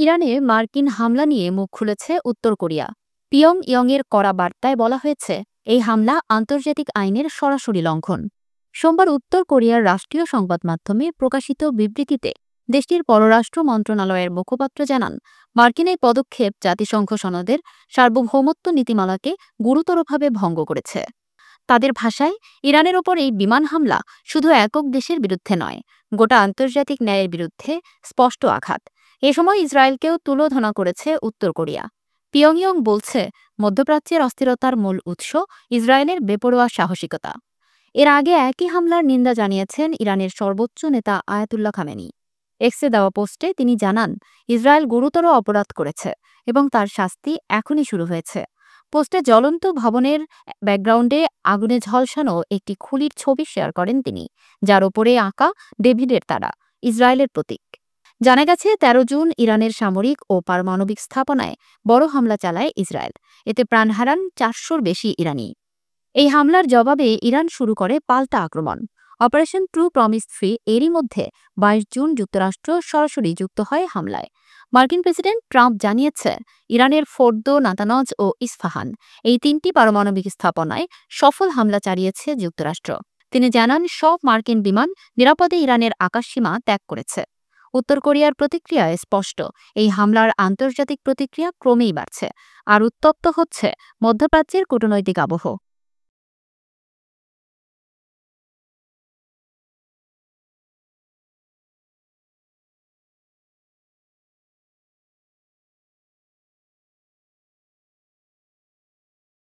ইরানে মার্কিন হামলা নিয়ে মুখ খুলেছে উত্তর কোরিয়া। পিয়ংইয়ংয়ের কড়া বার্তায় বলা হয়েছে, এই হামলা আন্তর্জাতিক আইনের সরাসরি লঙ্ঘন। সোমবার উত্তর কোরিয়ার রাষ্ট্রীয় সংবাদ মাধ্যমে প্রকাশিত বিবৃতিতে দেশটির পররাষ্ট্র মন্ত্রণালয়ের মুখপাত্র জানান, মার্কিন এই পদক্ষেপ জাতিসংঘ সনদের সার্বভৌমত্ব নীতিমালাকে গুরুতরভাবে ভঙ্গ করেছে। তাদের ভাষায়, ইরানের ওপর এই বিমান হামলা শুধু একক দেশের বিরুদ্ধে নয়, গোটা আন্তর্জাতিক ন্যায়ের বিরুদ্ধে স্পষ্ট আঘাত। এ সময় ইসরায়েলকেও তুলোধনা করেছে উত্তর কোরিয়া। পিয়ংইয়ং বলছে, মধ্যপ্রাচ্যের অস্থিরতার মূল উৎস ইসরায়েলের বেপরোয়া সাহসিকতা। এর আগে একই হামলার নিন্দা জানিয়েছেন ইরানের সর্বোচ্চ নেতা আয়াতুল্লাহ খামেনি। এক্সে দেওয়া পোস্টে তিনি জানান, ইসরায়েল গুরুতর অপরাধ করেছে এবং তার শাস্তি এখনই শুরু হয়েছে। পোস্টে জ্বলন্ত ভবনের ব্যাকগ্রাউন্ডে আগুনে ঝলসানো একটি খুলির ছবি শেয়ার করেন তিনি, যার ওপরে আঁকা ডেভিডের তারা, ইসরায়েলের প্রতীক। জানা গেছে, ১৩ জুন ইরানের সামরিক ও পারমাণবিক স্থাপনায় বড় হামলা চালায় ইসরায়েল। এতে প্রাণ হারান ৪০০-র বেশি ইরানি। এই হামলার জবাবে ইরান শুরু করে পাল্টা আক্রমণ। অপারেশন ট্রু প্রমিস 3 এরই মধ্যে ২২ জুন যুক্তরাষ্ট্র সরাসরি যুক্ত হয় হামলায়। মার্কিন প্রেসিডেন্ট ট্রাম্প জানিয়েছে, ইরানের ফোর্দো, নাতানজ ও ইস্ফাহান এই ৩টি পারমাণবিক স্থাপনায় সফল হামলা চালিয়েছে যুক্তরাষ্ট্র। তিনি জানান, সব মার্কিন বিমান নিরাপদে ইরানের আকাশসীমা ত্যাগ করেছে। উত্তর কোরিয়ার প্রতিক্রিয়ায় স্পষ্ট, এই হামলার আন্তর্জাতিক প্রতিক্রিয়া ক্রমেই বাড়ছে, আর উত্তপ্ত হচ্ছে মধ্যপ্রাচ্যের কূটনৈতিক আবহ।